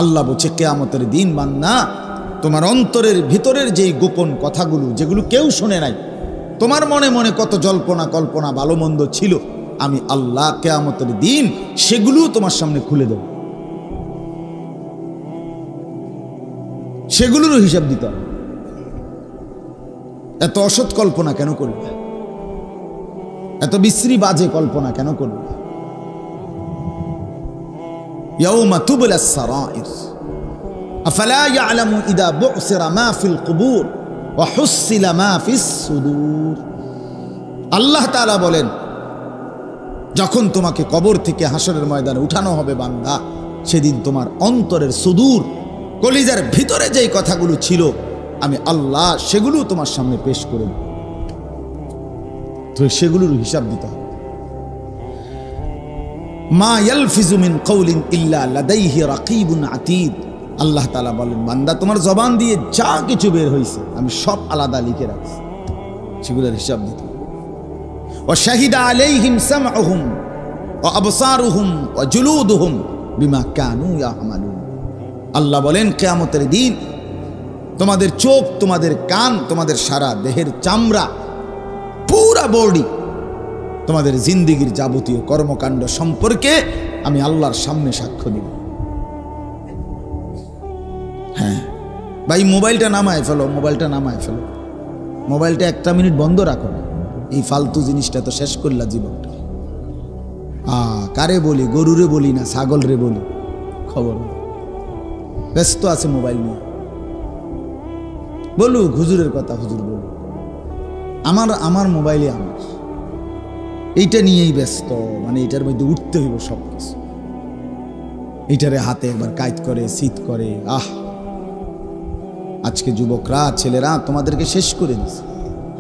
আল্লাহ বলছে কিয়ামতের দিন বান্দা তোমার অন্তরের ভিতরের যেই গোপন কথাগুলো যেগুলো কেউ শুনে নাই, তোমার মনে মনে কত জল্পনা কল্পনা ভালো মন্দ ছিল, আমি আল্লাহ কিয়ামতের দিন সেগুলো তোমার সামনে খুলে দেব, সেগুলোরও হিসাব দিতে হবে। এত অসৎ কল্পনা কেন করবে? এত বিশ্রী বাজে কল্পনা কেন করবে? ইয়াউমা তুবলাস সারাইর আফালা ইয়ালামু ইযা বু'সিরা মা ফিল কুবুর ওয়া হুসিলা মা ফিস সুদূর। আল্লাহ তাআলা বলেন, যখন তোমাকে কবর থেকে হাসরের ময়দানে উঠানো হবে বান্দা, সেদিন তোমার অন্তরের সুদূর কলিজার ভিতরে যেই কথাগুলো ছিল আমি আল্লাহ সেগুলো তোমার সামনে পেশ করে দেব, তো সেগুলোর হিসাব দিতে হবে। মা ইয়ালফিজু মিন কওলিন ইল্লা লাদাইহি রাকিবুন আতীদ। আল্লাহ তাআলা বলেন, বান্দা তোমার জবান দিয়ে যা কিছু বের হয়েছে আমি সব আলাদা লিখে রাখছি, সেগুলোর হিসাব দিতে হবে। ওয়া শাহিদা আলাইহিম সামউহুম ওয়া আবসারুহুম ওয়া জুলুদুহুম বিমা কানু ইয়ামালুন। আল্লাহ বলেন, কিয়ামতের দিন তোমাদের চোখ, তোমাদের কান, তোমাদের সারা দেহের চামড়া, পুরা বডি, তোমাদের জিন্দেগির যাবতীয় কর্মকাণ্ড সম্পর্কে আমি আল্লাহর সামনে সাক্ষ্য দিব। হ্যাঁ ভাই, মোবাইলটা নামায় ফেলো, মোবাইলটা নামায় ফেলো, মোবাইলটা একটা মিনিট বন্ধ রাখো না। এই ফালতু জিনিসটা তো শেষ করলা জীবনটা। কারে বলি? গরুরে বলি না ছাগল রে বলি? খবর ব্যস্ত আছে মোবাইল নিয়ে। বলুক হুজুরের কথা, হুজুর বলুক। আমার মোবাইলে আমার এইটা নিয়েই ব্যস্ত, মানে এটার মধ্যে উঠতে হইব সব কিছু। এইটারে হাতে একবার কাইত করে শীত করে। আজকে যুবকরা, ছেলেরা তোমাদেরকে শেষ করে দিছে।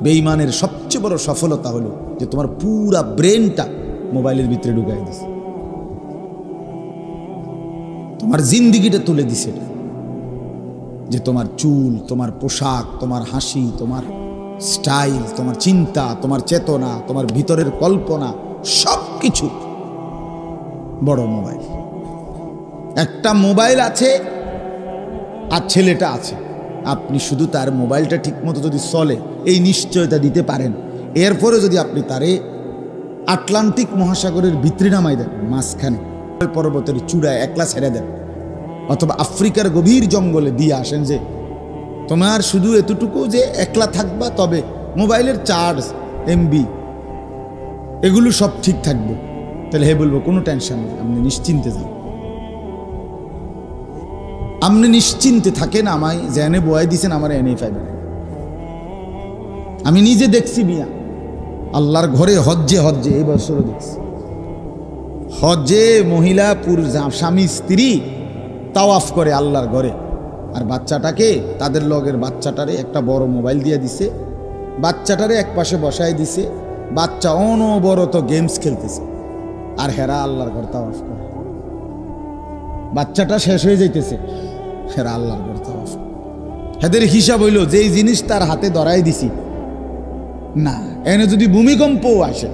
বেঈমানের সবচেয়ে বড় সফলতা হলো যে তোমার পুরা ব্রেনটা মোবাইলের ভিতরে ঢুকাই দিছে, তোমার জিন্দিগিটা তুলে দিছে। যে তোমার চুল, তোমার পোশাক, তোমার হাসি, তোমার স্টাইল, তোমার চিন্তা, তোমার চেতনা, তোমার ভিতরের কল্পনা, সব কিছু বড় মোবাইল। একটা মোবাইল আছে আর ছেলেটা আছে, আপনি শুধু তার মোবাইলটা ঠিকমতো যদি চলে এই নিশ্চয়তা দিতে পারেন, এরপরে যদি আপনি তারে আটলান্টিক মহাসাগরের ভিতরে নামাই দেন, মাঝখানে পর্বতের চূড়ায় একলা ছেড়ে দেন, অথবা আফ্রিকার গভীর জঙ্গলে দিয়ে আসেন, যে তোমার শুধু এতটুকু যে একলা থাকবা, তবে মোবাইলের চার্জ, এমবি এগুলো সব ঠিক থাকবে, তাহলে হে বলবো কোনো টেনশন নেই, আপনি নিশ্চিন্তে যান, আপনি নিশ্চিন্তে থাকেন। আমায় জেনে বয়াই দিছেন, আমার এনেই পাইবেন। আমি নিজে দেখছি মিয়া, আল্লাহর ঘরে হজ্জে এই বছরও দেখছি, হজ্জে মহিলা পুরুষ স্বামী স্ত্রী তাওয়াফ করে আল্লাহর ঘরে, আর বাচ্চাটাকে, তাদের লগের বাচ্চাটারে একটা বড় মোবাইল দিয়ে দিছে, বাচ্চাটারে এক পাশে বসায় দিছে, বাচ্চা অনবরত গেমস খেলতেছে, আর হেরা আল্লাহর ঘর তাওয়াফ করে। বাচ্চাটা শেষ হয়ে যাইতেছে, হেরা আল্লাহর ঘর তাওয়াফ। হেদের হিসাব হইল যে এই জিনিস তার হাতে ধরাই দিছি না, এনে যদি ভূমিকম্পও আসে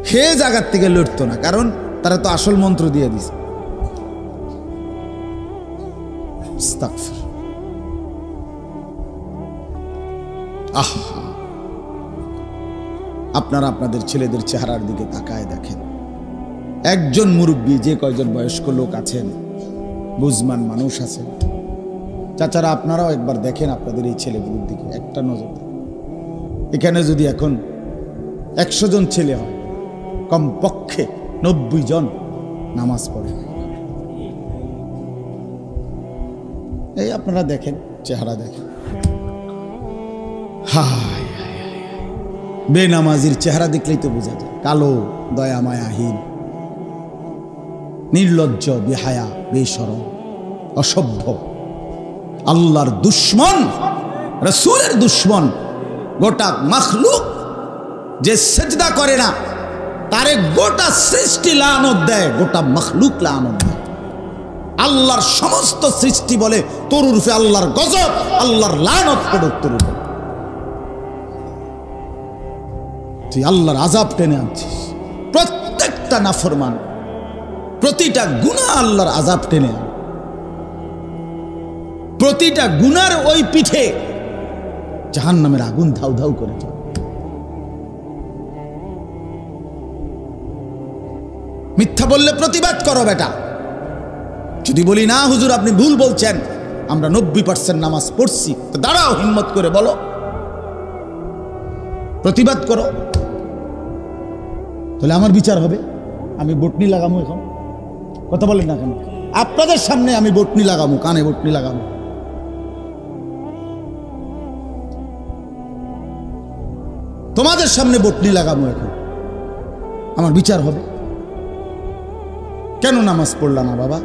সে জায়গার থেকে লড়তো না, কারণ তারা তো আসল মন্ত্র দিয়ে দিছে। আপনারা আপনাদের ছেলেদের চেহারার দিকে তাকায় দেখেন। একজন মুরব্বী, যে কয়জন বয়স্ক লোক আছেন, বুঝমান মানুষ আছেন, চাচারা আপনারাও একবার দেখেন আপনাদের এই ছেলেগুলোর দিকে, একটা নজর। এখানে যদি এখন 100 জন ছেলে হয়, কমপক্ষে 90 জন নামাজ পড়ে। এই আপনারা দেখেন, চেহারা দেখেন। হায় বেনামাজির চেহারা দেখলেই তো বোঝা যায়, কালো, দয়া মায়াহীন, নির্লজ্জ, বেহায়া, বেশরম, অসভ্য, আল্লাহর দুশ্মন, রাসূলের দুশ্মন। গোটা মাখলুক যে সেজদা করে না তারে গোটা সৃষ্টি লানত দেয়, গোটা মাখলুক লানত দেয়। আল্লাহর সমস্ত সৃষ্টি বলে তোর উরফে আল্লাহর গজব, আল্লাহর লানত পড়ুক তোর উপর। তুই আল্লাহর আযাব টেনে আনছিস। প্রত্যেকটা নাফরমান প্রতিটা গুনাহ আল্লাহর আযাব টেনে আনে, প্রতিটা গুনার ওই পিঠে জাহান্নামের আগুন ধাউ ধাউ করে চলে। মিথ্যা বললে প্রতিবাদ করো বেটা। যদি বলি না হুজুর আপনি ভুল বলছেন, আমরা 90% নামাজ পড়ছি, তো দাঁড়াও, হিম্মত করে বলো, প্রতিবাদ করো, তাহলে আমার বিচার হবে। আমি বটনি লাগামো এখন, কথা বলেন না কেন? আপনাদের সামনে আমি বটনি লাগামো, কানে বটনি লাগামো। তোমাদের সামনে বটনি লাগামো, এখন আমার বিচার হবে। কেন নামাজ পড়লা না বাবা?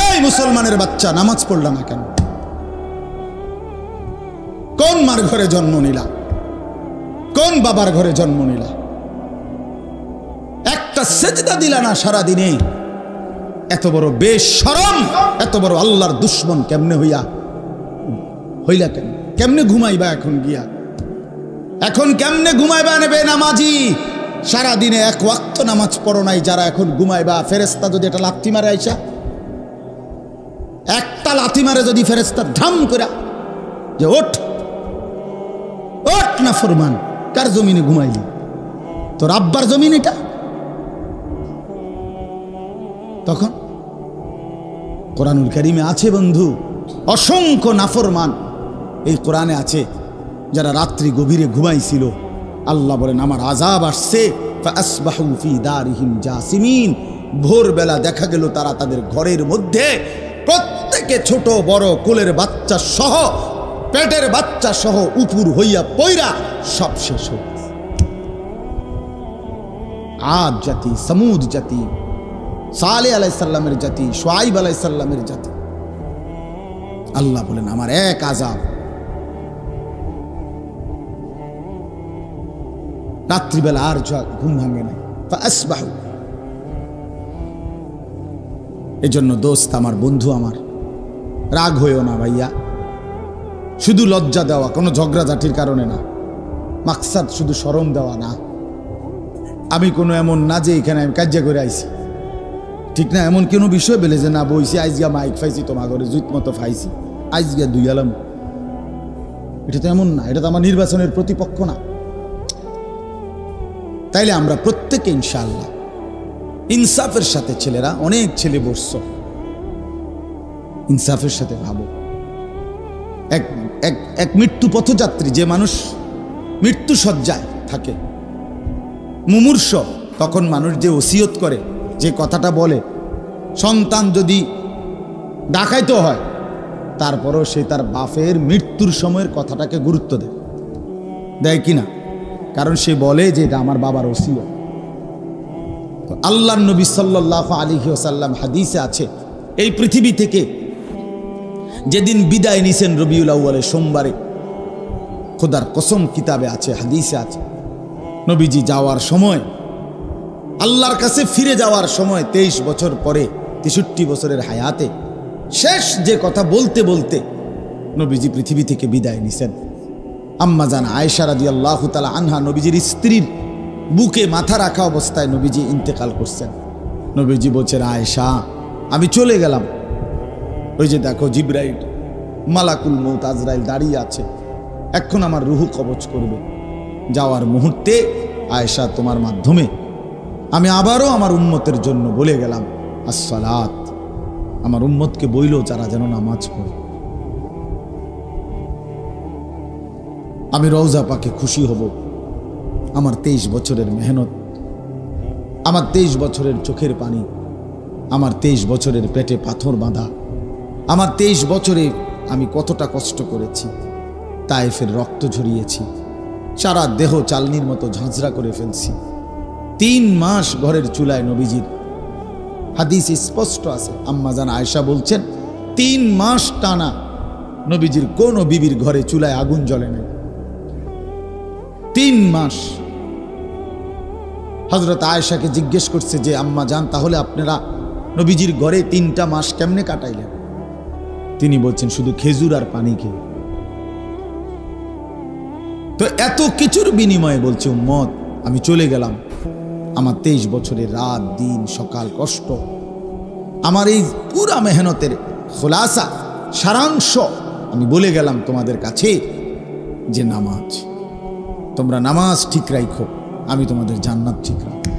এই মুসলমানের বাচ্চা, নামাজ পড়লা না কেন? কোন মার ঘরে জন্ম নিলা? কোন বাবার ঘরে জন্ম নিলা? একটা সেজদা দিলা না সারা দিনে। এত বড় বেশরম, এত বড় আল্লাহর দুশ্মন কেমনে হইলা কেন? কেমনে ঘুমাইবা এখন গিয়া? এখন কেমনে ঘুমাইবা নেবে নামাজি? সারা দিনে এক ওয়াক্ত নামাজ পড়ো নাই, যারা এখন ঘুমাইবা, ফেরেশতা যদি এটা লাথি মারে, আইসা একটা লাথি মারে যদি ফেরেশতা ধাম করে যে ওঠ ওঠ না ফরমান, কার জমিনে ঘুমাইলি? তোর আব্বার জমিন এটা? তখন কোরআনুল কারীমে আছে বন্ধু, অসংখ্য নাফরমান এই কোরআনে আছে, যারা রাত্রি গভীরে ঘুমাইছিল, আল্লাহ বলেন আমার আযাব আসছে, ফাসবাহু ফি দারিহিম জাসিমিন। ভোরবেলা দেখা গেল তারা তাদের ঘরের মধ্যে প্রত্যেকে ছোট বড় কোলের বাচ্চা সহ, পেটের বাচ্চা সহ উপুর হইয়া পয়রা সব শেষ হয়ে গেছে। আদ জাতি, সমুদ জাতি, সালেহ আলাইহিস সালামের জাতি, শুআইব আলাইহিস সালামের জাতি, আল্লাহ বলেন আমার এক আযাব। রাত্রিবেলা আর ঘুম ভাঙে নাই, ফাসবাহু। এজন্য দোস্ত আমার, বন্ধু আমার, রাগ হইও না ভাইয়া। শুধু লজ্জা দেওয়া, কোনো ঝগড়াঝাটির কারণে না, মাকসাদ শুধু শরম দেওয়া না। আমি কোনো এমন না যে এখানে আমি কাজ্জা করে আইছি, ঠিক না? এমন কোনো বিষয় বেলে যে না বইছি আইজগা মাইক ফাইছি, তোমার ঘরে জুত মতো ফাইছি, আইজগা দুই আলাম, এটা তো এমন না। এটা তো আমার নির্বাচনের প্রতিপক্ষ না। তাইলে আমরা প্রত্যেকে ইনশাআল্লাহ ইনসাফের সাথে, ছেলেরা অনেক ছেলে বসছ, ইনসাফের সাথে ভাবো। এক মৃত্যু পথযাত্রী, যে মানুষ মৃত্যু শয্যায় থাকে, মুমূর্ষ, তখন মানুষ যে ওসিয়ত করে, যে কথাটা বলে, সন্তান যদি ডাকাইতে হয় তারপরও সে তার বাপের মৃত্যুর সময়ের কথাটাকে গুরুত্ব দেয় কি না? কারণ সে বলে যে এটা আমার বাবার ওসিয়ত। তো আল্লাহর নবী সাল্লাল্লাহু আলাইহি ওয়াসাল্লাম হাদিসে আছে, এই পৃথিবী থেকে যেদিন বিদায় নিছেন রবিউল আউয়ালের সোমবারে, খোদার কসম কিতাবে আছে, হাদিসে আছে, নবীজি যাওয়ার সময়, আল্লাহর কাছে ফিরে যাওয়ার সময় 23 বছর পরে, 63 বছরের হায়াতে শেষ যে কথা বলতে বলতে নবীজি পৃথিবী থেকে বিদায় নিছেন। আম্মা জান আয়েশা রাদিয়াল্লাহু তাআলা আনহা, নবীজির স্ত্রীর বুকে মাথা রাখা অবস্থায় নবীজি ইন্তেকাল করছেন। নবীজি বলছেন, আয়েশা আমি চলে গেলাম, ওই যে দেখো জিবরাইল, মালাকুল মউত আজরাইল দাঁড়িয়ে আছে, এখন আমার রুহু কবজ করবে। যাওয়ার মুহূর্তে আয়েশা তোমার মাধ্যমে আমি আবারও আমার উম্মতের জন্য বলে গেলাম আসসালাত, আমার উম্মতকে বইলো যারা যেন নামাজ পড়ে। আমি রওজা পাকে খুশি হব। আমার 23 বছরের মেহনত, আমার 23 বছরের চোখের পানি, আমার 23 বছরের পেটে পাথর বাঁধা, আমার 23 বছরে আমি কতটা কষ্ট করেছি, তায়েফের রক্ত ঝরিয়েছি, সারা দেহ চালনির মতো ঝাঁঝরা করে ফেলছি। 3 মাস ঘরের চুলায় নবীজির, হাদিস স্পষ্ট আছে, আম্মা জান আয়েশা বলছেন 3 মাস টানা নবীজির কোনো বিবির ঘরে চুলায় আগুন জ্বলে নাই। 3 মাস। হযরত আয়েশাকে জিজ্ঞেস করছে যে আম্মা জান, তাহলে আপনারা নবীজির ঘরে 3টা মাস কেমনে কাটাইলেন? তিনি বলছেন শুধু খেজুর আর পানি খেয়ে। তো এত কিছুর বিনিময়ে বলছে উম্মত আমি চলে গেলাম, আমার 23 বছরের রাত দিন সকাল কষ্ট, আমার এই পুরা মেহনতের খোলাসা সারাংশ আমি বলে গেলাম তোমাদের কাছে যে নামাজ, তোমরা নামাজ ঠিক রাখো, আমি তোমাদের জান্নাত ঠিক রাখবো।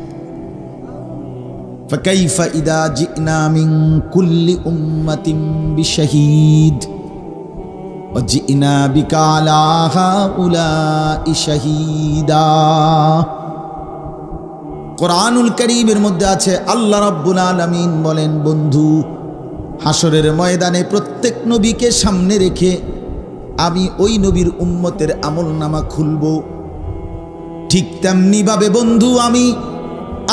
ফাকাইফা ইদা জিনা মিন কুল্লি উম্মাতিন বিশাহীদ ওয়া জিনা বিকা আলা হাউলাই শাহীদা। কোরআনুল কারীমের মধ্যে আছে, আল্লাহ রাব্বুল আলামিন বলেন, বন্ধু হাসরের ময়দানে প্রত্যেক নবীকে সামনে রেখে আমি ওই নবীর উম্মতের আমলনামা খুলব। ঠিক তেমনি ভাবে বন্ধু আমি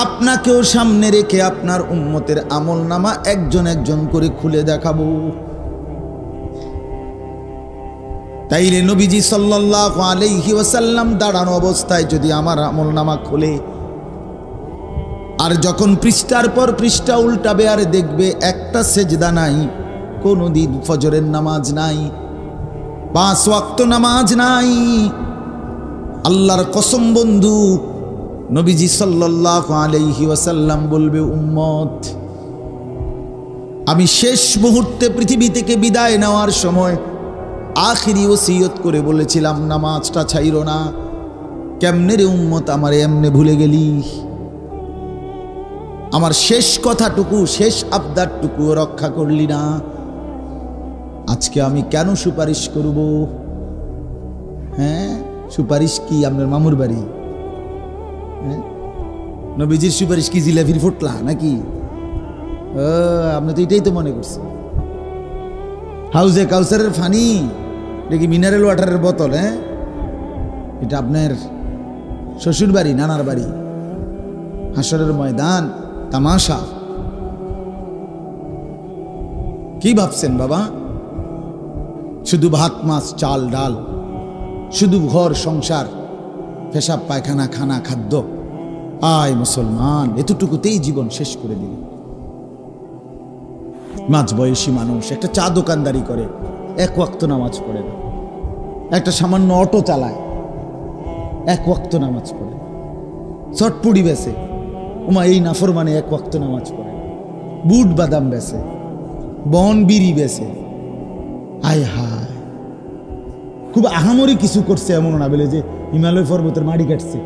আপনাকেও সামনে রেখে আপনার উম্মতের আমলনামা একজন একজন করে খুলে দেখাবো। তাইলে নবীজি সাল্লাল্লাহু আলাইহি ওয়াসাল্লাম দাঁড়ানো অবস্থায় যদি আমার আমলনামা খুলে, আর যখন পৃষ্ঠার পর পৃষ্ঠা উল্টাবে আর দেখবে একটা সেজদা নাই, কোনোদিন ফজরের নামাজ নাই, 5 ওয়াক্ত নামাজ নাই, আল্লাহর কসম বন্ধু নবীজি সাল্লাল্লাহু আলাইহি ওয়াসাল্লাম বলবে, উম্মত আমি শেষ মুহূর্তে পৃথিবী থেকে বিদায় নেওয়ার সময় আখিরি ওসিয়ত করে বলেছিলাম নামাজটা ছাইরো না। কেমনে রে উম্মত আমারে এমনে ভুলে গেলি? আমার শেষ কথাটুকু, শেষ আবদারটুকু রক্ষা করলি না। আজকে আমি কেন সুপারিশ করব? হ্যাঁ, সুপারিশ কি আপনার মামুর বাড়ি? হ্যাঁ, নবীজির সুপারিশ কি জিলাপির ফোটলা নাকি? আপনি তো এটাই তো মনে করছেন। হাউজে কাউসারের ফানি দেখি মিনারেল ওয়াটারের বোতল। হ্যাঁ, এটা আপনার শ্বশুর বাড়ি, নানার বাড়ি। হাসরের ময়দান তামাশা। কি ভাবছেন বাবা? শুধু ভাত মাছ চাল ডাল, শুধু ঘর সংসার, পেশাব পায়খানা, খানা খাদ্য। আয় মুসলমান, এতটুকুতেই জীবন শেষ করে দিল। মাঝ বয়সী মানুষ একটা চা দোকানদারি করে, 1 ওয়াক্ত নামাজ পড়ে না। একটা সামান্য অটো চালায়, 1 ওয়াক্ত নামাজ পড়ে। চটপুড়ি বেছে, ওমা এই নাফরমানে 1 ওয়াক্ত নামাজ পড়ে। বুট বাদাম বেছে, বন বিড়ি বেছে। হায় হায়, খুব আহামরি কিছু করছে এমন না বলে যে হিমালয় পর্বতের মাটি কাটছে।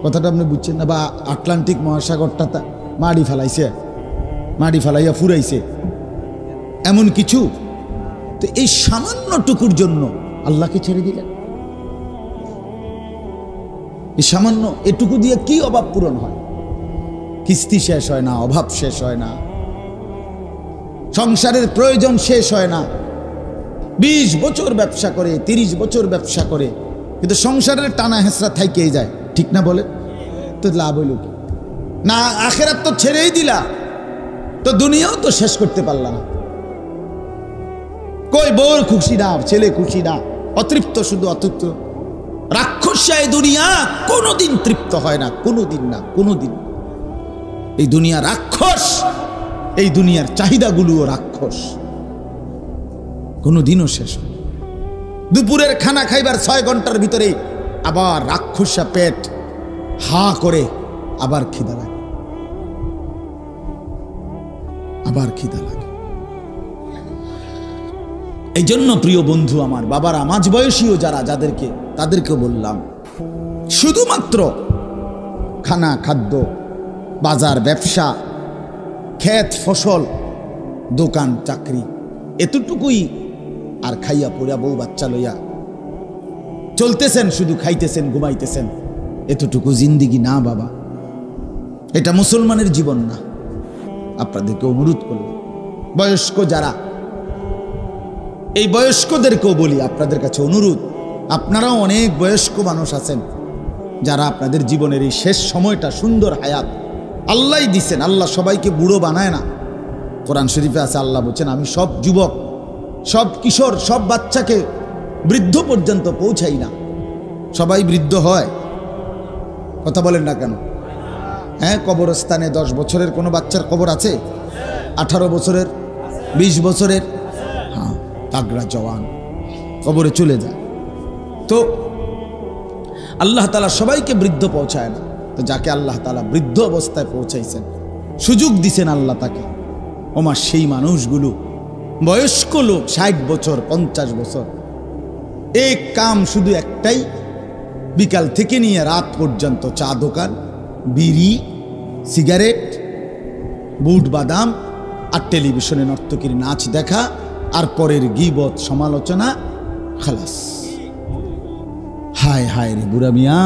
কথাটা আপনি বুঝছেন না? বা আটলান্টিক মহাসাগরটা মাটি ফেলাইছে, মাটি ফেলাইয়া ফুরাইছে, এমন কিছু। তো এই সামান্য টুকুর জন্য আল্লাহকে ছেড়ে দিলেন। এই সামান্য এটুকু দিয়ে কি অভাব পূরণ হয়? কিস্তি শেষ হয় না, অভাব শেষ হয় না, সংসারের প্রয়োজন শেষ হয় না। 20 বছর ব্যবসা করে, 30 বছর ব্যবসা করে, কিন্তু সংসারের টানা হেঁচড়া থাইকেই যায়। ঠিক না বলে? তো লাভ হইল কি? না আখেরাত তো ছেড়েই দিলা, তো দুনিয়াও তো শেষ করতে পারলা না। কই বউর খুশি না, ছেলে খুশি না, অতৃপ্ত, শুধু অতৃপ্ত। রাক্ষসায় দুনিয়া কোনোদিন তৃপ্ত হয় না, কোনোদিন না, কোনোদিন। এই দুনিয়া রাক্ষস, এই দুনিয়ার চাহিদাগুলোও রাক্ষস, কোনোদিনও শেষ হয়। দুপুরের খানা খাইবার 6 ঘন্টার ভিতরে আবার রাক্ষসা পেট হা করে, আবার খিদা লাগে, আবার খিদা লাগে। এই জন্য প্রিয় বন্ধু আমার, বাবারা, মাঝ বয়সীও যারা, তাদেরকে বললাম, শুধুমাত্র খানা খাদ্য, বাজার ব্যবসা, ক্ষেত ফসল, দোকান চাকরি, এতটুকুই। আর খাইয়া পড়িয়া বউ বাচ্চা লইয়া চলতেছেন, শুধু খাইতেছেন, ঘুমাইতেছেন, এতটুকু জিন্দিগি না বাবা। এটা মুসলমানের জীবন না। আপনাদেরকে অনুরোধ করলাম, বয়স্ক যারা, এই বয়স্কদেরকেও বলি, আপনাদের কাছে অনুরোধ, আপনারাও অনেক বয়স্ক মানুষ আছেন যারা আপনাদের জীবনের এই শেষ সময়টা, সুন্দর হায়াত আল্লাহই দিছেন। আল্লাহ সবাইকে বুড়ো বানায় না। কোরআন শরীফে আছে, আল্লাহ বলছেন, আমি সব যুবক, সব কিশোর, সব বাচ্চাকে বৃদ্ধ পর্যন্ত পৌঁছাই না। সবাই বৃদ্ধ হয়? কথা বলেন না কেন? হ্যাঁ, কবরস্থানে 10 বছরের কোনো বাচ্চার কবর আছে? 18 বছরের, 20 বছরের, হ্যাঁ, তাগড়া জওয়ান কবরে চলে যায়। তো আল্লাহ তাআলা সবাইকে বৃদ্ধ পৌঁছায় না। তো যাকে আল্লাহ তাআলা বৃদ্ধ অবস্থায় পৌঁছাইছেন, সুযোগ দিছেন আল্লাহ তাকে, ওমা সেই মানুষগুলো বয়স্ক লোক 60 বছর 50 বছর, এই কাম শুধু একটাই, বিকাল থেকে নিয়ে রাত পর্যন্ত চা দোকান, বিড়ি, সিগারেট, বুট বাদাম, আর টেলিভিশনে নর্তকীর নাচ দেখা, আর পরের গীবত সমালোচনা, খালাস। হায় হায় রে বুড়া মিয়া,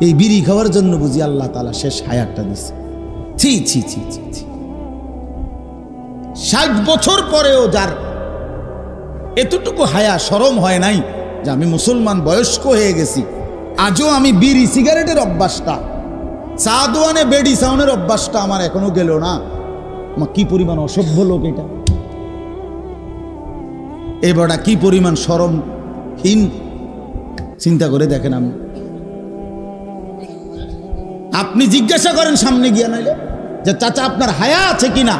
এই বিড়ি খাওয়ার জন্য বুঝি আল্লাহ তাআলা শেষ হায়াতটা দিছে। ছি ছি ছি ছি ছি। 60 বছর পরেও যার এতটুকু হায়া শরম হয় নাই যে আমি মুসলমান বয়স্ক হয়ে গেছি, আজও আমি বিড়ি সিগারেটের অভ্যাসটা, চা দোয়ানে বেডি সাউনের অভ্যাসটা আমার এখনো গেল না। আমার কি পরিমাণ অসভ্য লোক এটা, এবারটা কি পরিমাণ শরমহীন, চিন্তা করে দেখেন। আপনি জিজ্ঞাসা করেন সামনে গিয়া, নাইলে যে চাচা আপনার হায়া আছে কিনা,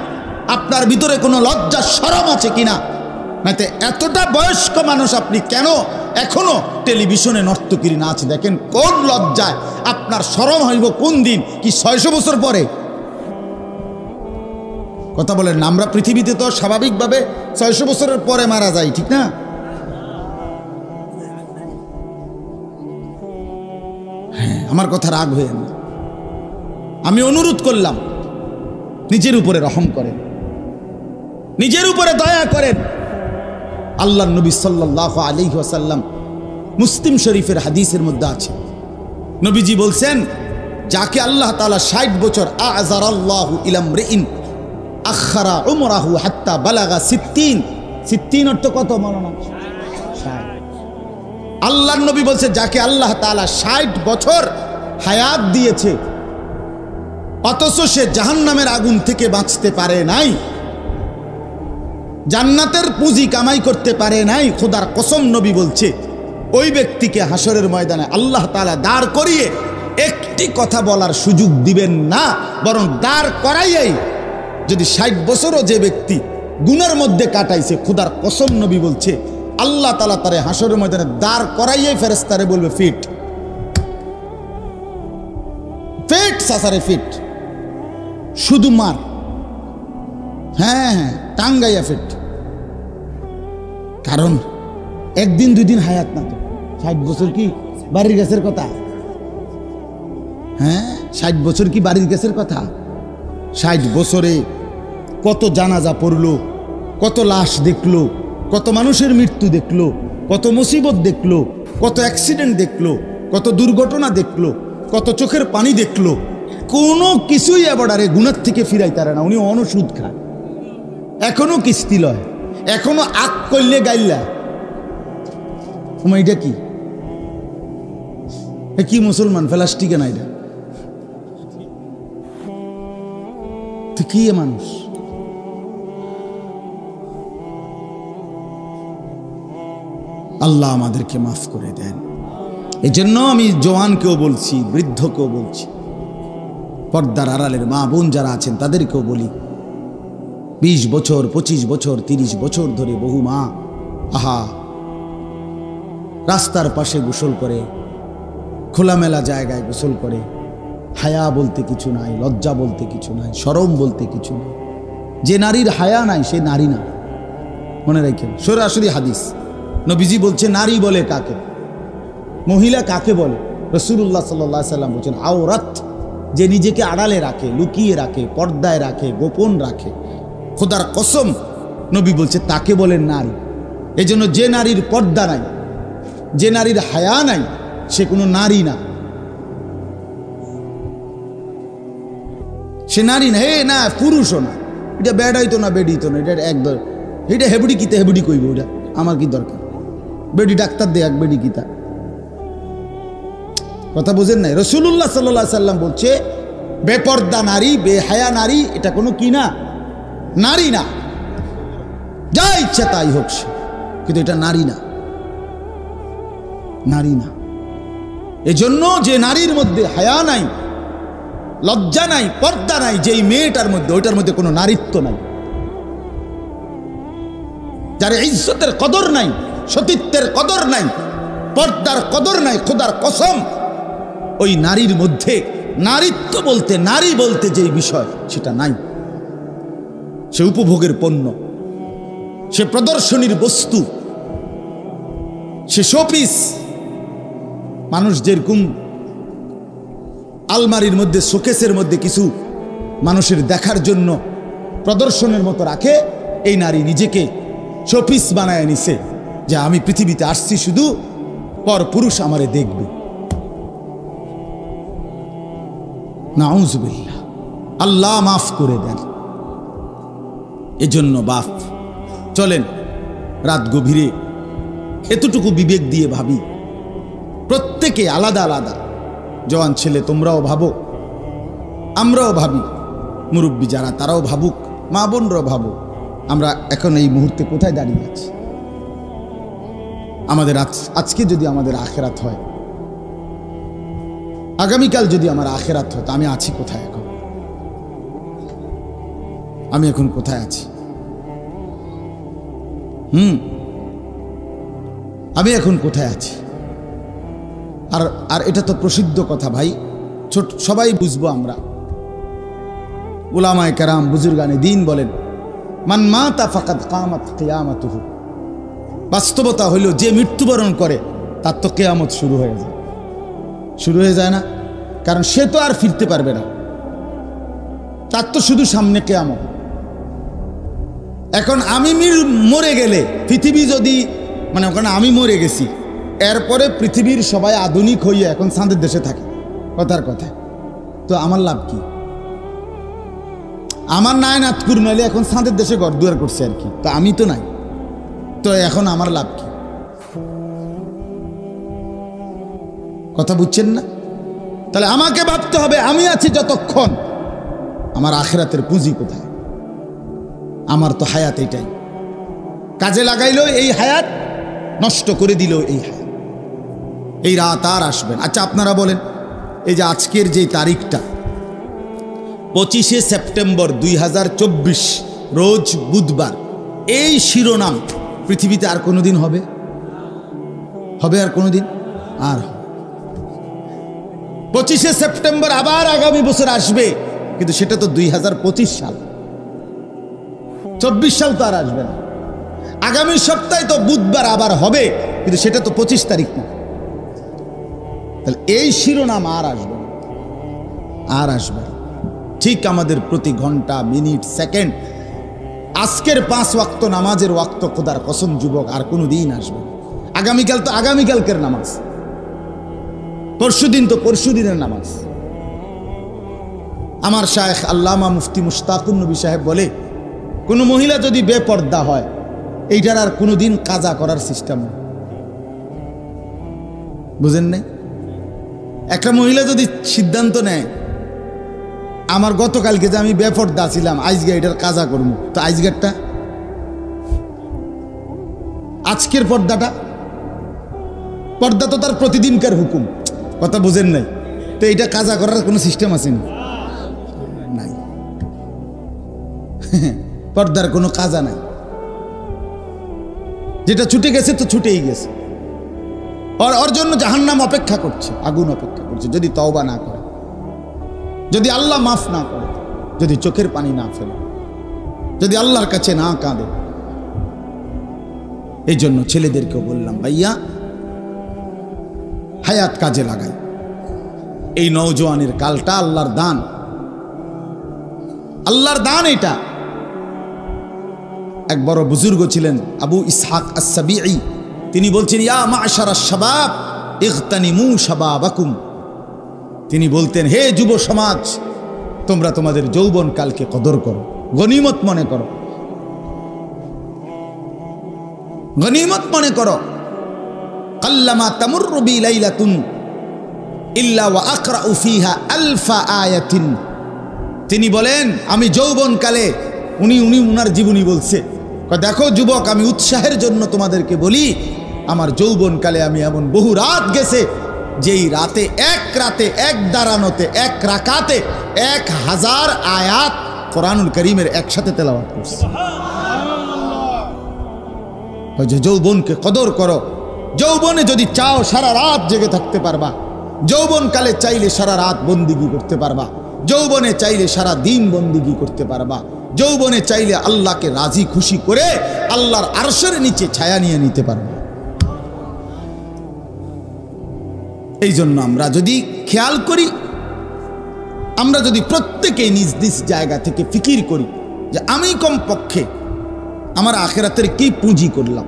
আপনার ভিতরে কোনো লজ্জা শরম আছে কিনা, নাইতে এতটা বয়স্ক মানুষ আপনি কেন এখনো টেলিভিশনে নর্তকীর নাচ দেখেন? কোন লজ্জায়? আপনার শরম হইব কোন দিন? কি 600 বছর পরে? কথা বলেন না, আমরা পৃথিবীতে তো স্বাভাবিকভাবে 600 বছরের পরে মারা যাই, ঠিক না? হ্যাঁ, আমার কথা রাগ হয়ে না, আমি অনুরোধ করলাম, নিজের উপরে রহম করেন, নিজের উপরে দয়া করেন। আল্লাহর নবী সাল্লাল্লাহু আলাইহি ওয়াসাল্লাম, মুসলিম শরীফের হাদিসের মধ্যে আছে, নবীজি বলছেন, যাকে আল্লাহ তাআলা 60 বছর আযরাল্লাহু ইলা ইমরিইন আখারা উমরাহু হাত্তা বালাগা 60 অর্থ কত মাওলানা? 60। আল্লাহর নবী বলছে, যাকে আল্লাহ তাআলা 60 বছর হায়াত দিয়েছে, অথচ সে জাহান্নামের আগুন থেকে বাঁচতে পারে নাই, জান্নাতের পুঁজি কামাই করতে পারে নাই, খোদার কসম নবী বলছে, ওই ব্যক্তিকে হাসরের ময়দানে আল্লাহ তাআলা দাঁড় করিয়ে একটি কথা বলার সুযোগ দিবেন না, বরং দাঁড় করাইয়াই, যদি 60 বছরও যে ব্যক্তি গুনার মধ্যে কাটাইছে, খোদার কসম নবী বলছে, আল্লাহ তাআলা তারে হাসরের ময়দানে দাঁড় করাইয়াই ফেরেশতারে বলবে, ফিট ফিট সাসারে ফিট, শুধু মার, হ্যাঁ হ্যাঁ টাঙ্গাইয়া ফিট। কারণ একদিন 2 দিন হায়াত না তো, 60 বছর কি বাড়ির গাছের কথা? হ্যাঁ, 60 বছর কি বাড়ির গাছের কথা? 60 বছরে কত জানাজা পড়লো, কত লাশ দেখলো, কত মানুষের মৃত্যু দেখলো, কত মুসিবত দেখলো, কত অ্যাক্সিডেন্ট দেখলো, কত দুর্ঘটনা দেখলো, কত চোখের পানি দেখলো, কোনো কিছুই এবারে গুনার থেকে ফিরাই তারে না। উনি অনুসুদ খায়, এখনো কিস্তি লয়, এখনো আগ করলে গাইল্লা। এটা কি কি মুসলমান প্লাস্টিকে না? এটা তো কি মানুষ? আল্লাহ আমাদেরকে মাফ করে দেন। এই জন্য আমি জওয়ানকেও বলছি, বৃদ্ধকেও বলছি, পর্দার আড়ালের মা বোন যারা আছেন তাদেরকেও বলি, 20 বছর 25 বছর 30 বছর ধরে বহু মা আহা রাস্তার পাশে গোসল করে, খোলামেলা জায়গায় গোসল করে, হায়া বলতে কিছু নাই, লজ্জা বলতে কিছু নাই, শরম বলতে কিছু নাই। যে নারীর হায়া নাই সে নারী না, মনে রাখেন। সরাসরি হাদিস, নবীজি বলছে, নারী বলে কাকে, মহিলা কাকে বলে? রাসূলুল্লাহ সাল্লাল্লাহু আলাইহি সাল্লাম বলছেন, আওরাত, যে নিজেকে আড়ালে রাখে, লুকিয়ে রাখে, পর্দায় রাখে, গোপন রাখে। খোদার কসম নবী বলছে তাকে বলেন নারী। এজন্য যে নারীর পর্দা নাই, যে নারীর হায়া নাই, সে কোনো নারী না, সে নারী না। হে না, পুরুষও না। এটা বেড়াইতো না, বেডিতো না, এটা একদম, এটা হেবুডি কিতা, হেবুডি কইব, ওটা আমার কি দরকার? বেডি ডাক্তার দে, এক বেডি কিতা, কথা বুঝেন নাই? রাসূলুল্লাহ সাল্লাল্লাহু আলাইহি সাল্লাম বলছে, বেপর্দা নারী, বেহায়া নারী, এটা কোনো কি না, নারী না। যা ইচ্ছা তাই হোক সে, কিন্তু এটা নারী না, নারী না। এজন্য যে নারীর মধ্যে হায়া নাই, লজ্জা নাই, পর্দা নাই, যেই মেয়েটার মধ্যে, ওইটার মধ্যে কোনো নারীত্ব নাই। যার ইজ্জতের কদর নাই, সতীত্বের কদর নাই, পর্দার কদর নাই, খোদার কসম ওই নারীর মধ্যে নারীত্ব বলতে, নারী বলতে যেই বিষয় সেটা নাই। সে উপভোগের পণ্য, সে প্রদর্শনীর বস্তু, সে শোপিস। মানুষ যেরকম আলমারির মধ্যে, শোকেসের মধ্যে কিছু মানুষের দেখার জন্য প্রদর্শনের মতো রাখে, এই নারী নিজেকে শোপিস বানায় নিছে যে আমি পৃথিবীতে আসছি শুধু পর পুরুষ আমারে দেখবে। নাউযুবিল্লাহ, আল্লাহ মাফ করে দেন। এজন্য বাপ চলেন রাত গভীরে এতটুকু বিবেক দিয়ে ভাবি, প্রত্যেকে আলাদা আলাদা। জওয়ান ছেলে তোমরাও ভাবো, আমরাও ভাবি, মুরব্বী যারা তারাও ভাবুক, মা বোনরাও ভাবো, আমরা এখন এই মুহূর্তে কোথায় দাঁড়িয়ে আছি। আমাদের আজকে যদি আমাদের আখেরাত হয়, আগামীকাল যদি আমার আখেরাত হয়, তা আমি আছি কোথায় এখন? আমি এখন কোথায় আছি? আমি এখন কোথায় আছি? আর এটা তো প্রসিদ্ধ কথা ভাই, ছোট সবাই বুঝবো আমরা। উলামায়ে কেরাম, বুজুর্গানে দ্বীন বলেন, মান মাতা ফাকাদ কামাত কিয়ামাতুহু। বাস্তবতা হইল যে মৃত্যুবরণ করে তার তো কিয়ামত শুরু হয়ে যায়। শুরু হয়ে যায় না? কারণ সে তো আর ফিরতে পারবে না, তার তো শুধু সামনে কিয়ামত। এখন আমি মরে গেলে পৃথিবী যদি, মানে ওখানে আমি মরে গেছি, এরপরে পৃথিবীর সবাই আধুনিক হইয়া এখন চাঁদের দেশে থাকে, কথার কথা, তো আমার লাভ কি? আমার নাই নাতকুর নাইলে এখন চাঁদের দেশে ঘর দুয়ার করছে আর কি, তো আমি তো নাই, তো এখন আমার লাভ কি? কথা বুঝছেন না? তাহলে আমাকে ভাবতে হবে, আমি আছি যতক্ষণ, আমার আখিরাতের পুঁজি কোথায়? আমার তো হায়াত এটাই, কাজে লাগাইলো এই হায়াত, নষ্ট করে দিল এই হায়াত। এই রাত আর আসবেন। আচ্ছা আপনারা বলেন, এই যে আজকের যে তারিখটা 25শে সেপ্টেম্বর 2024, রোজ বুধবার, এই শিরোনাম পৃথিবীতে আর কোনোদিন হবে? হবে আর কোনোদিন? আর 25শে সেপ্টেম্বর আবার আগামী বছর আসবে, কিন্তু সেটা তো 2025 সাল, 24 সাল তো আর আসবে না। আগামী সপ্তাহে তো বুধবার আবার হবে, কিন্তু সেটা তো 25 তারিখ না। তাহলে এই শিরোনাম আর আসবে না, আর আসবে না। ঠিক আমাদের প্রতি ঘন্টা, মিনিট, সেকেন্ড, আজকের 5 ওয়াক্ত নামাজের ওয়াক্ত খোদার কসম যুবক আর কোনো দিন আসবে না। আগামীকাল তো আগামীকালকের নামাজ, পরশুদিন তো পরশুদিনের নামাজ। আমার শায়েখ আল্লামা মুফতি মুশতাকুন নবী সাহেব বলে, কোনো মহিলা যদি বেপর্দা হয়, এইটার আর কোনো দিন কাজা করার সিস্টেম নেই। বুঝেন নাই? একটা মহিলা যদি সিদ্ধান্ত নেয়, আমার গতকালকে যে আমি বেপর্দা ছিলাম, আজকে এটার কাজা করবো, তো আজকেরটা, আজকের পর্দা তো তার প্রতিদিনকার হুকুম। কথা বুঝেন নাই? তো এটা কাজা করার কোনো সিস্টেম আছে নাই। পর্দার কোনো কাজা নাই, যেটা ছুটে গেছে তো ছুটেই গেছে। ওর জন্য জাহান্নাম অপেক্ষা করছে, আগুন অপেক্ষা করছে, যদি তওবা না করে, যদি আল্লাহ মাফ না করে, যদি চোখের পানি না ফেলে, যদি আল্লাহর কাছে না কাঁদে। এই জন্য ছেলেদেরকেও বললাম, ভাইয়া হায়াত কাজে লাগাই। এই নওজোয়ানের কালটা আল্লাহর দান, আল্লাহর দান। এটা এক বড় বুজুর্গ ছিলেন, আবু ইসহাক আস-সাবিঈ, তিনি বলছেন, ইয়া মা'শারাশ শাবাব ইগতানিমু শাবাবাকুম। তিনি বলতেন, হে যুব সমাজ, তোমরা তোমাদের যৌবন কালকে কদর করো, গনিমত মনে করো, গনিমত মনে করো। কাল্লামা তামুররু বি লাইলাতুন ইল্লা ওয়া আকরাউ ফিহা আলফা আয়াতিন। তিনি বলেন, আমি যৌবনকালে, উনি উনার জীবনী বলছে, দেখো যুবক, আমি উৎসাহের জন্য তোমাদেরকে বলি, আমার যৌবনকালে আমি এমন বহু রাত গেছে, যেই রাতে এক দাঁড়ানোতে, এক রাকাতে 1000 আয়াত কোরআনুল কারীমের একসাথে তেলাওয়াত করছে। যৌবনকে কদর করো। যৌবনে যদি চাও সারা রাত জেগে থাকতে পারবা, যৌবনকালে চাইলে সারা রাত বন্দিগি করতে পারবা, যৌবনে চাইলে সারা দিন বন্দিগি করতে পারবা, যৌবনে চাইলে আল্লাহকে রাজি খুশি করে আল্লাহর আরশের নিচে ছায়া নিয়ে নিতে পারবা। এই জন্য আমরা যদি খেয়াল করি, আমরা যদি প্রত্যেকে নিজ নিজ জায়গা থেকে ফিকির করি যে আমি কমপক্ষে আমার আখিরাতের কি পুঁজি করলাম।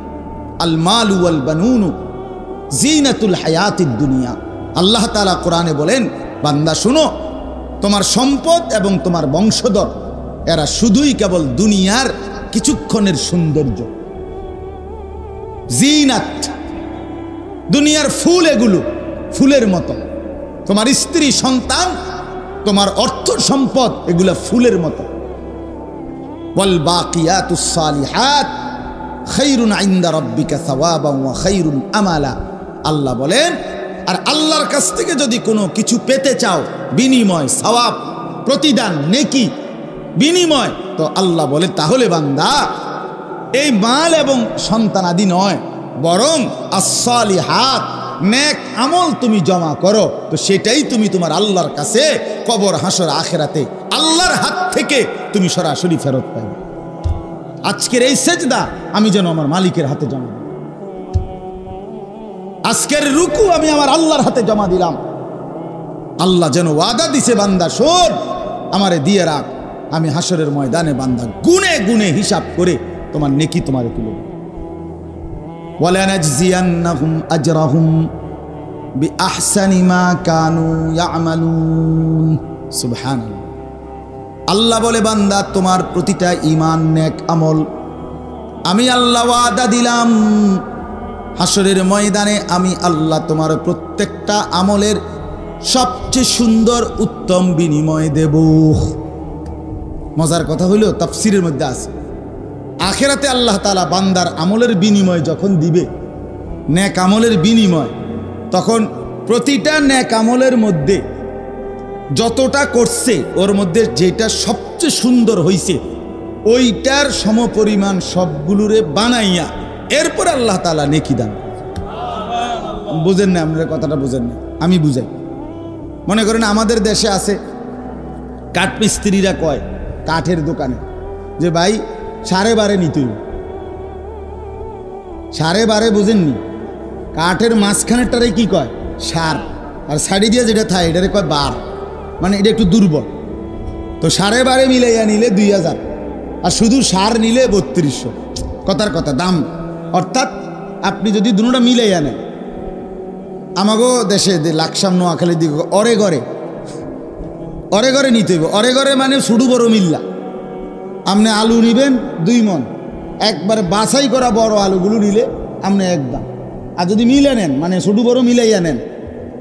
আল মালু ওয়াল বানুনু জিনাতুল হায়াতিদ দুনিয়া। আল্লাহ তাআলা কোরআনে বলেন, বান্দা শুনো, তোমার সম্পদ এবং তোমার বংশধর এরা শুধুই কেবল দুনিয়ার কিছুক্ষণের সৌন্দর্য, জিনাত, দুনিয়ার ফুল, এগুলো ফুলের মতো। তোমার স্ত্রী, সন্তান, তোমার অর্থ সম্পদ, এগুলা ফুলের মতো। ওয়াল বাকিয়াতুস সালিহাত খায়রুন ইনদা রাব্বিকা সাওয়াবান ওয়া খায়রুন আমালা। আল্লাহ বলেন, আর আল্লাহর কাছ থেকে যদি কোনো কিছু পেতে চাও, বিনিময়, সওয়াব, প্রতিদান, নেকি, বিনিময়, তো আল্লাহ বলে তাহলে বান্দা এই মাল এবং সন্তানাদি নয়, বরং as-সালিহাত, নেক আমল তুমি জমা করো, তো সেটাই তুমি তোমার আল্লাহর কাছে কবর, হাসর, আখিরাতে আল্লাহর হাত থেকে তুমি সরাসরি ফেরত পাবে। আজকের এই সেজদা আমি যেন আমার মালিকের হাতে জমা দিই, আজকের রুকু আমি আমার আল্লাহর হাতে জমা দিলাম। আল্লাহ যেন ওয়াদা দিছে, বান্দা শোন, আমারে দিয়ে রাখ, আমি হাসরের ময়দানে বান্দা গুনে গুনে হিসাব করে তোমার নেকি তোমারে তুলে দেব। ওয়ালানাজজিয়ান্নাহুম আজরাহুম বিআহসানি মা কানু ইয়ামালুন। সুবহানাল্লাহ। আল্লাহ বলে, বান্দা তোমার প্রতিটা ঈমান, নেক আমল আমি আল্লাহ ওয়াদা দিলাম, হাসরের ময়দানে আমি আল্লাহ তোমার প্রত্যেকটা আমলের সবচেয়ে সুন্দর উত্তম বিনিময় দেব। মজার কথা হইল, তাফসীরের মধ্যে আছে, আখিরাতে আল্লাহ তাআলা বান্দার আমলের বিনিময় যখন দিবে, নেক আমলের বিনিময়, তখন প্রতিটা নেক আমলের মধ্যে যতটা করছে ওর মধ্যে যেটা সবচেয়ে সুন্দর হইছে ওইটার সমপরিমাণ সবগুলোরে বানাইয়া এরপর আল্লাহ তাআলা নেকি দান। বুঝেন না? আপনারা কথাটা বুঝেন না, আমি বুঝাই। মনে করেন আমাদের দেশে আছে কাঠ মিস্ত্রিরা কয় কাঠের দোকানে যে ভাই 12.5 নিতে হইব। 12.5 বুঝেননি? কাঠের মাঝখানেরটারে কি কয়? সার, আর সাইডে দিয়ে যেটা থাকে এটারে কয় বার, মানে এটা একটু দুর্বল। তো 12.5 মিলাইয়া নিলে 2000, আর শুধু সার নিলে 3200। কথার কথা দাম, অর্থাৎ আপনি যদি দুটোটা মিলাইয়া নেন, আমাগো দেশে লাকসাম, নোয়াখালীর দিকে অরে ঘরে নিতে হইব। অরে ঘরে মানে শুধু বড় মিল্লা, আপনি আলু নিবেন 2 মণ, একবার বাছাই করা বড় আলুগুলো নিলে আপনি একদম, আর যদি মিলে নেন মানে শুধু বড় মিলাইয়া নেন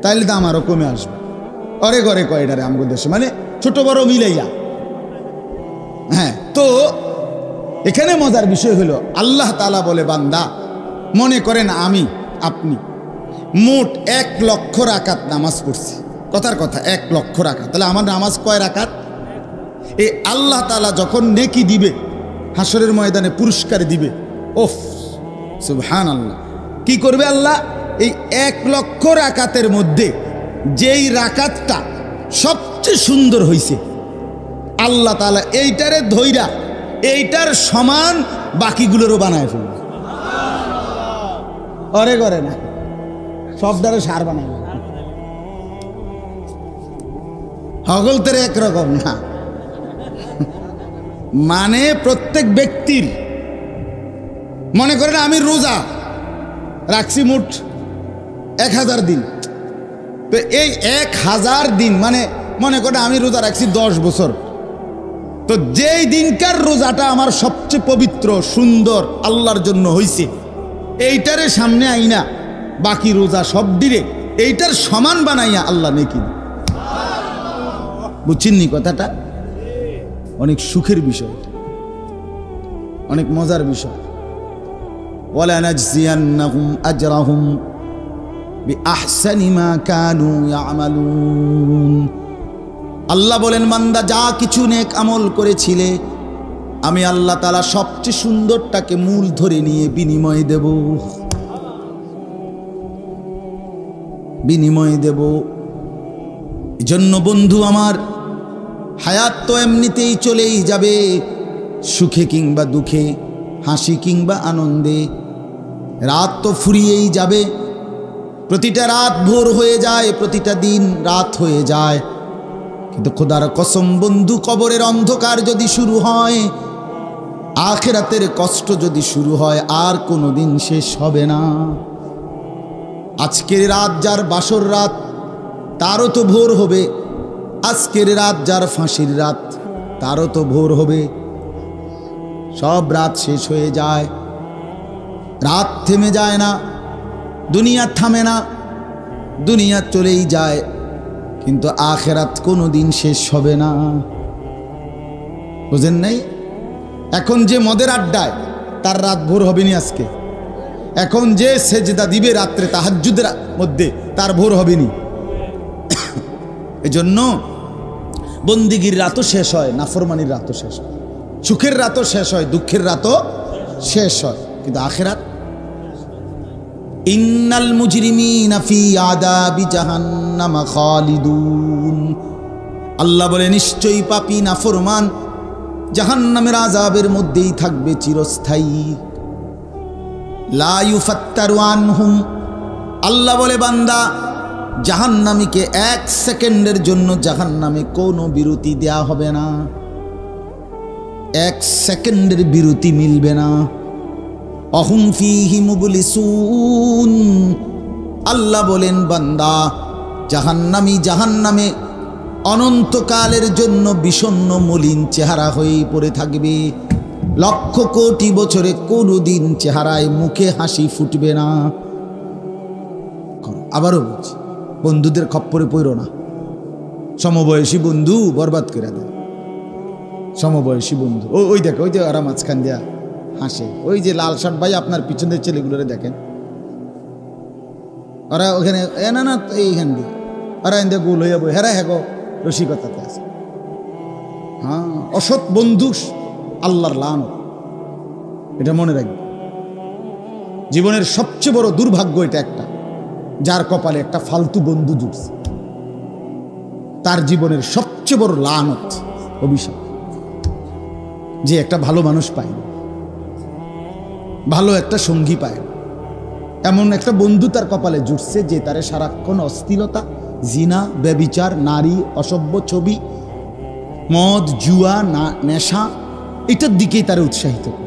তাহলে দাম আরও কমে আসবে। অরে ঘরে কয় এটারে আমাদের দেশে, মানে ছোট বড় মিলাইয়া। হ্যাঁ, তো এখানে মজার বিষয় হলো আল্লাহ তাআলা বলে, বান্দা মনে করেন আমি আপনি মোট 1 লক্ষ রাকাত নামাজ পড়ছি। কথার কথা 1 লক্ষ রাকাত, তাহলে আমার নামাজ কয় রাকাত? এই আল্লাহ তাআলা যখন নেকি দিবে, হাসরের ময়দানে পুরস্কার দিবে, ওফ সুবহানাল্লাহ, কি করবে আল্লাহ? এই 1 লক্ষ রাকাতের মধ্যে যেই রাকাতটা সবচেয়ে সুন্দর হইছে আল্লাহ তাআলা এইটারে ধইরা এইটার সমান বাকিগুলোরও বানায় ফেলবে। অরে করে না, সবটারে সার বানায়, হগলতের একরকম না। মানে প্রত্যেক ব্যক্তির, মনে করেন আমি রোজা রাখছি মোট 1000 দিন, তো এই 1000 দিন মানে মনে করেন আমি রোজা রাখছি 10 বছর, তো যেই দিনকার রোজাটা আমার সবচেয়ে পবিত্র সুন্দর আল্লাহর জন্য হইছে, এইটারে সামনে আইনা বাকি রোজা সব দিলে এইটার সমান বানাইয়া আল্লাহ নেকি। বুঝছেননি কথাটা? অনেক সুখের বিষয়, অনেক মজার বিষয়। ওয়ালানাজজিয়ান্নাহুম আজরাহুম বিআহসানি মা কানু ইয়ামালুন। আল্লাহ বলেন, বান্দা যা কিছু নেক আমল করেছিলে আমি আল্লাহ তাআলা সবচেয়ে সুন্দরটাকে মূল ধরে নিয়ে বিনিময় দেব। এজন্য বন্ধু আমার, হায়াত তো এমনিতেই চলেই যাবে, সুখে কিংবা দুঃখে, হাসি কিংবা আনন্দে। রাত তো ফুরিয়েই যাবে, প্রতিটা রাত ভোর হয়ে যায়, প্রতিটা দিন রাত হয়ে যায়। কিন্তু খোদার কসম বন্ধু, কবরের অন্ধকার যদি শুরু হয়, আখিরাতের কষ্ট যদি শুরু হয়, আর কোনোদিন শেষ হবে না। আজকের রাত যার বাসর রাত, তারও তো ভোর হবে। আজকের রাত যার ফাঁসির রাত, তারও তো ভোর হবে। সব রাত শেষ হয়ে যায়, রাত থেমে যায় না, দুনিয়া থামে না, দুনিয়া চলেই যায়, কিন্তু আখিরাত কোনোদিন শেষ হবে না। বুঝেন নাই? এখন যে মদের আড্ডায়, তার রাত ভোর হবে নি আজকে। এখন যে সেজদা দিবে রাত্রে তাহাজ্জুদের মধ্যে, তার ভোর হবে নি। এজন্য বন্দিগির রাতও শেষ হয়, নাফরমানির রাতও শেষ হয়, সুখের রাতও শেষ হয়, দুঃখের রাতও শেষ হয়, কিন্তু আখিরাত। ইন্নাল মুজরিমিনা ফি আযাবি জাহান্নাম খালিদুন। আল্লাহ বলে, নিশ্চয়ই পাপী নাফরমান জাহান্নামের আযাবের মধ্যেই থাকবে চিরস্থায়ী। লা ইউফাত্তারু আনহুম। আল্লাহ বলে, বান্দা জাহান্নামীকে 1 সেকেন্ডের জন্য জাহান্নামে কোনো বিরতি দেয়া হবে না, 1 সেকেন্ডের বিরতি মিলবে না। অহুম ফীহি মুবলিসুন। আল্লাহ বলেন, বান্দা জাহান্নামী জাহান্নামে অনন্তকালের জন্য বিষণ্ণ মলিন চেহারা হয়েই পড়ে থাকবে। লক্ষ কোটি বছরে কোনোদিন চেহারায় মুখে হাসি ফুটবে না। আবারও বলছি, বন্ধুদের খপ্পরে পড়ো না। সমবয়সী বন্ধু বরবাদ করে দেয়। সমবয়সী বন্ধু, ওই দেখো, ওই যে ওরা মাঝখান দিয়া হাসে, ওই যে লাল শার্ট ভাই আপনার পিছনের ছেলেগুলোরে দেখেন, ওরা ওখানে না না এইখান দিয়ে ওরা এখান দিয়ে গোল হয়ে যাবো, হেরা হ্যাগো রসিকতাতে আছে। হ্যাঁ, অসৎ বন্ধু আল্লাহর লানত, এটা মনে রাখবে। জীবনের সবচেয়ে বড় দুর্ভাগ্য এটা একটা, যার কপালে একটা ফালতু বন্ধু জুটছে, তার জীবনের সবচেয়ে বড় লানত, অভিশাপ, যে একটা ভালো মানুষ পায়, ভালো একটা সঙ্গী পায়, এমন একটা বন্ধু তার কপালে জুটছে যে তারে সারাক্ষণ অস্থিরতা, জিনা, ব্যভিচার, নারী, অসভ্য ছবি, মদ, জুয়া, নেশা, এটার দিকেই তারে উৎসাহিত করে।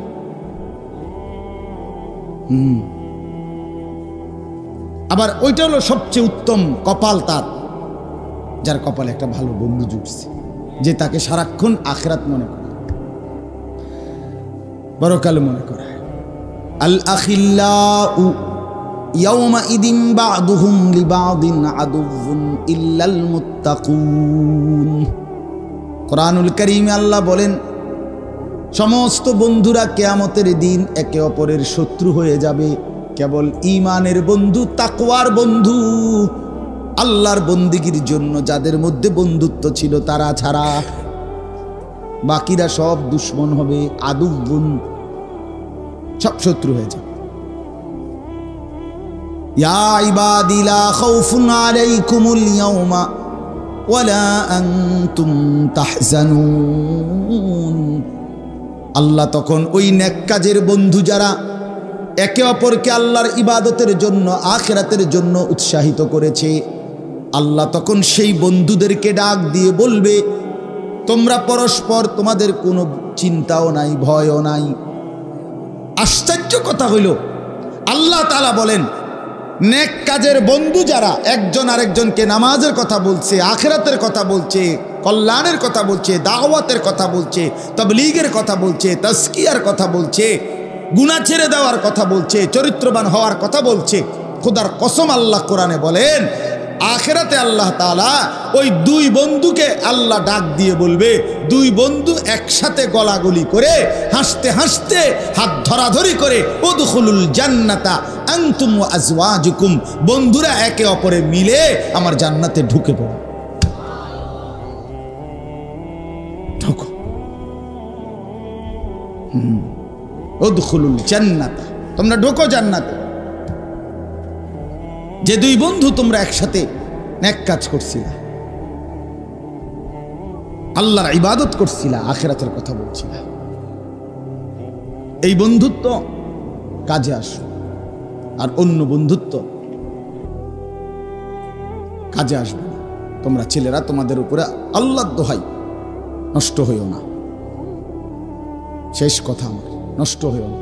আবার ওইটা হলো সবচেয়ে উত্তম কপাল তার, যার কপালে একটা ভালো বন্ধু জুটছে, যে তাকে সারাক্ষণ আখিরাত মনে করে, পরকাল মনে করে। আল আখিল্লাউ ইয়াওমাইদিন বা'দুহুম লিবা'দিন আদুউন ইল্লাল মুত্তাকুন। কোরআনুল কারীমে আল্লাহ বলেন, সমস্ত বন্ধুরা কিয়ামতের দিন একে অপরের শত্রু হয়ে যাবে, কেবল ঈমানের বন্ধু, তাকওয়ার বন্ধু, আল্লাহর বন্দেগীর জন্য যাদের মধ্যে বন্ধুত্ব ছিল তারা ছাড়া বাকিরা সব দুশ্মন হবে, আদুউন, সব শত্রু হয়ে যাবে। ইয়া ইবাদি লা খাউফুন আলাইকুমুল ইয়াওমা ওয়ালা আনতুম তাহজানুন। আল্লাহ তখন ওই নেক কাজের বন্ধু যারা একে অপরকে আল্লাহর ইবাদতের জন্য, আখিরাতের জন্য উৎসাহিত করেছে, আল্লাহ তখন সেই বন্ধুদেরকে ডাক দিয়ে বলবে, তোমরা পরস্পর, তোমাদের কোনো চিন্তাও নাই, ভয়ও নাই। আশ্চর্য কথা হইল, আল্লাহ তাআলা বলেন, নেক কাজের বন্ধু যারা একজন আরেকজনকে নামাজের কথা বলছে, আখিরাতের কথা বলছে, কল্যাণের কথা বলছে, দাওয়াতের কথা বলছে, তাবলীগের কথা বলছে, তাজকিয়ার কথা বলছে, গুনাহ ছেড়ে দেওয়ার কথা বলছে, চরিত্রবান হওয়ার কথা বলছে, খোদার কসম আল্লাহ কোরআনে বলেন, আখিরাতে আল্লাহ তাআলা ওই দুই বন্ধুকে আল্লাহ ডাক দিয়ে বলবে, দুই বন্ধু একসাথে গলাগলি করে, হাসতে হাসতে, হাত ধরাধরি করে, উদখুলুল জান্নাতা আনতুম ওয়া আজওয়াজুকুম, বন্ধুরা একে অপরে মিলে আমার জান্নাতে ঢুকে পড়ো, ঢোকো। উদখুলুল জান্নাতা, তোমরা ঢোকো জান্নাতে। যে দুই বন্ধু তোমরা একসাথে নেক কাজ করছিলা, আল্লাহর ইবাদত করছিলা, আখিরাতের কথা বলছিলা। এই বন্ধুত্ব কাজে আসবে, আর অন্য বন্ধুত্ব কাজে আসবে না। তোমরা ছেলেরা তোমাদের উপরে আল্লাহর দোহাই নষ্ট হইও না, শেষ কথা আমার, নষ্ট হইও না।